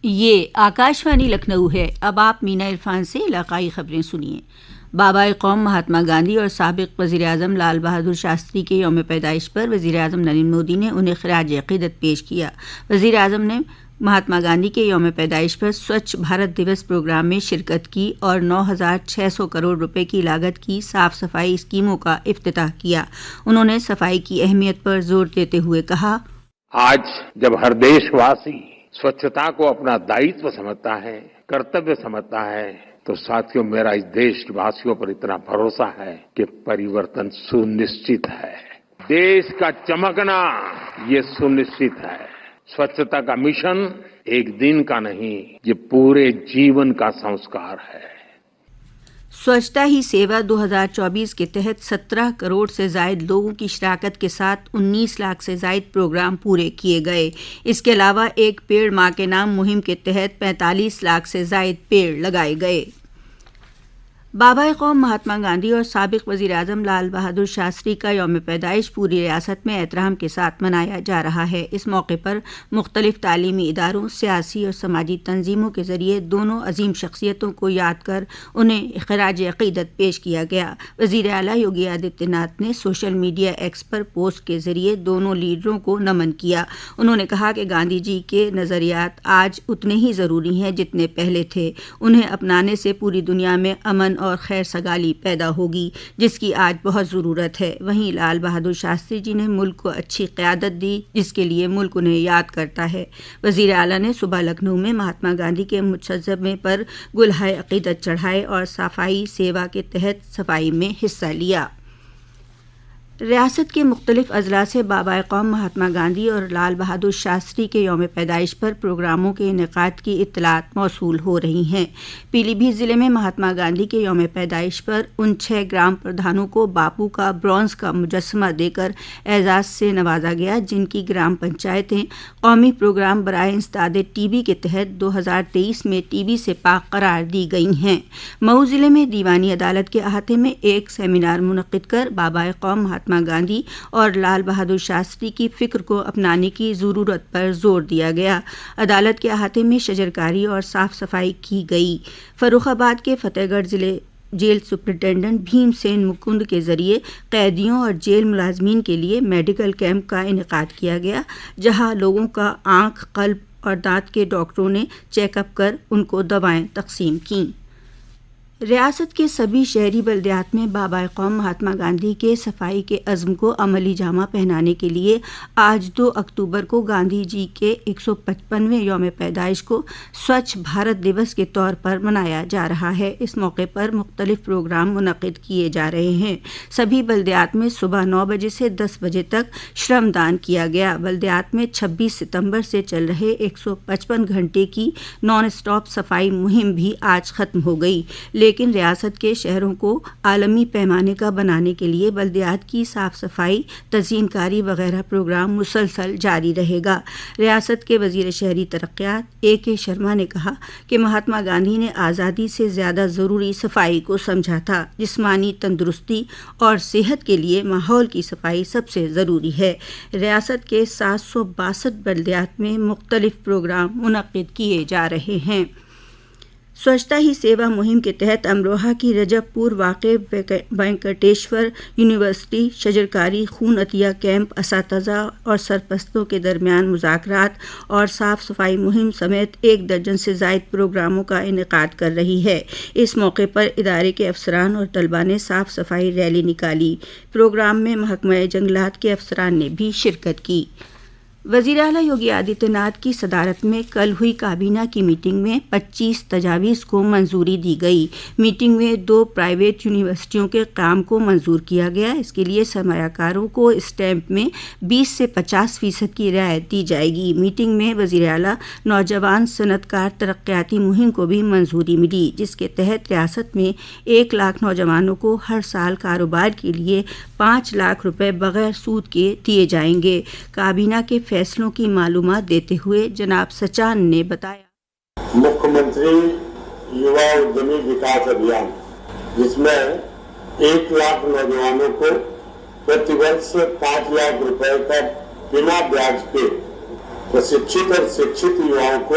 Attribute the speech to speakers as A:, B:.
A: یہ آکاشوانی لکھنؤ ہے۔ اب آپ مینا عرفان سے علاقائی خبریں سنیے۔ بابا قوم مہاتما گاندھی اور سابق وزیر اعظم لال بہادر شاستری کے یوم پیدائش پر وزیر اعظم نریندر مودی نے انہیں خراج عقیدت پیش کیا۔ وزیر اعظم نے مہاتما گاندھی کے یوم پیدائش پر سوچھ بھارت دیوس پروگرام میں شرکت کی اور 9,600 کروڑ روپے کی لاگت کی صاف صفائی اسکیموں کا افتتاح کیا۔ انہوں نے صفائی کی اہمیت پر زور دیتے ہوئے کہا،
B: آج جب ہر دیش واسی سوچھتا کو اپنا دائتو سمجھتا ہے، کرتویہ سمجھتا ہے، تو ساتھیوں میرا اس دیش واسیوں پر اتنا بھروسہ ہے کہ پریورتن سنشچت ہے۔ دیش کا چمکنا یہ سنشچت ہے۔ سوچھتا کا مشن ایک دن کا نہیں، یہ پورے جیون کا سنسکار ہے۔
A: سوچھتا ہی سیوا 2024 کے تحت 17 کروڑ سے زائد لوگوں کی شراکت کے ساتھ 19 لاکھ سے زائد پروگرام پورے کیے گئے۔ اس کے علاوہ ایک پیڑ ماں کے نام مہم کے تحت 45 لاکھ سے زائد پیڑ لگائے گئے۔ بابا قوم مہاتما گاندھی اور سابق وزیر اعظم لال بہادر شاستری کا یوم پیدائش پوری ریاست میں احترام کے ساتھ منایا جا رہا ہے۔ اس موقع پر مختلف تعلیمی اداروں، سیاسی اور سماجی تنظیموں کے ذریعے دونوں عظیم شخصیتوں کو یاد کر انہیں خراج عقیدت پیش کیا گیا۔ وزیر اعلیٰ یوگی آدتیہ ناتھ نے سوشل میڈیا ایکس پر پوسٹ کے ذریعے دونوں لیڈروں کو نمن کیا۔ انہوں نے کہا کہ گاندھی جی کے نظریات آج اتنے ہی ضروری ہیں جتنے پہلے تھے۔ انہیں اپنانے سے پوری دنیا میں امن اور خیر سگالی پیدا ہوگی، جس کی آج بہت ضرورت ہے۔ وہیں لال بہادر شاستری جی نے ملک کو اچھی قیادت دی، جس کے لیے ملک انہیں یاد کرتا ہے۔ وزیر اعلیٰ نے صبح لکھنؤ میں مہاتما گاندھی کے مجسمے پر گلہائے عقیدت چڑھائے اور صفائی سیوا کے تحت صفائی میں حصہ لیا۔ ریاست کے مختلف اضلاع سے بابا قوم مہاتما گاندھی اور لال بہادر شاستری کے یوم پیدائش پر پروگراموں کے انعقاد کی اطلاعات موصول ہو رہی ہیں۔ پیلی بھیت ضلع میں مہاتما گاندھی کے یوم پیدائش پر ان 6 گرام پردھانوں کو باپو کا برونز کا مجسمہ دے کر اعزاز سے نوازا گیا، جن کی گرام پنچایتیں قومی پروگرام برائے انسداد ٹی بی کے تحت 2023 میں ٹی بی سے پاک قرار دی گئی ہیں۔ مئو ضلع میں دیوانی عدالت کے احاطے میں ایک سیمینار منعقد کر بابا قوم مہاتما گاندھی اور لال بہادر شاستری کی فکر کو اپنانے کی ضرورت پر زور دیا گیا۔ عدالت کے احاطے میں شجرکاری اور صاف صفائی کی گئی۔ فروخ آباد کے فتح گڑھ ضلع جیل سپرنٹینڈنٹ بھیم سین مکند کے ذریعے قیدیوں اور جیل ملازمین کے لیے میڈیکل کیمپ کا انعقاد کیا گیا، جہاں لوگوں کا آنکھ، قلب اور دانت کے ڈاکٹروں نے چیک اپ کر ان کو دوائیں تقسیم کیں۔ ریاست کے سبھی شہری بلدیات میں بابا قوم مہاتما گاندھی کے صفائی کے عزم کو عملی جامہ پہنانے کے لیے آج 2 اکتوبر کو گاندھی جی کے 155ویں یوم پیدائش کو سوچھ بھارت دیوس کے طور پر منایا جا رہا ہے۔ اس موقع پر مختلف پروگرام منعقد کیے جا رہے ہیں۔ سبھی بلدیات میں صبح 9 بجے سے 10 بجے تک شرم دان کیا گیا۔ بلدیات میں 26 ستمبر سے چل رہے 155 گھنٹے کی نان اسٹاپ صفائی مہم بھی آج ختم ہو گئی، لیکن ریاست کے شہروں کو عالمی پیمانے کا بنانے کے لیے بلدیات کی صاف صفائی، تزئین کاری وغیرہ پروگرام مسلسل جاری رہے گا۔ ریاست کے وزیر شہری ترقیات AK شرما نے کہا کہ مہاتما گاندھی نے آزادی سے زیادہ ضروری صفائی کو سمجھا تھا۔ جسمانی تندرستی اور صحت کے لیے ماحول کی صفائی سب سے ضروری ہے۔ ریاست کے 762 بلدیات میں مختلف پروگرام منعقد کیے جا رہے ہیں۔ سوچھتا ہی سیوا مہم کے تحت امروہہ کی رجب پور واقع وینکٹیشور یونیورسٹی شجرکاری خون عطیہ کیمپ، اساتذہ اور سرپرستوں کے درمیان مذاکرات اور صاف صفائی مہم سمیت 1 درجن سے زائد پروگراموں کا انعقاد کر رہی ہے۔ اس موقع پر ادارے کے افسران اور طلباء نے صاف صفائی ریلی نکالی۔ پروگرام میں محکمہ جنگلات کے افسران نے بھی شرکت کی۔ وزیر اعلیٰ یوگی آدتیہ ناتھ کی صدارت میں کل ہوئی کابینہ کی میٹنگ میں 25 تجاویز کو منظوری دی گئی۔ میٹنگ میں 2 پرائیویٹ یونیورسٹیوں کے قیام کو منظور کیا گیا۔ اس کے لیے سرمایہ کاروں کو اسٹیمپ میں 20 سے 50% کی رعایت دی جائے گی۔ میٹنگ میں وزیر اعلیٰ نوجوان صنعت کار ترقیاتی مہم کو بھی منظوری ملی، جس کے تحت ریاست میں 1 لاکھ نوجوانوں کو ہر سال کاروبار کے لیے 5 لاکھ روپے بغیر سود کے دیے جائیں گے۔ کابینہ کے فیصلوں کی معلومات دیتے ہوئے جناب سچان نے بتایا،
C: مکھیہ منتری یووا ادیمی وکاس ابھیان، جس میں 1 لاکھ نوجوانوں کو پرتی ورش 5 لاکھ روپے کا بنا بیاج کے پرشکشت اور شکشت یواؤں کو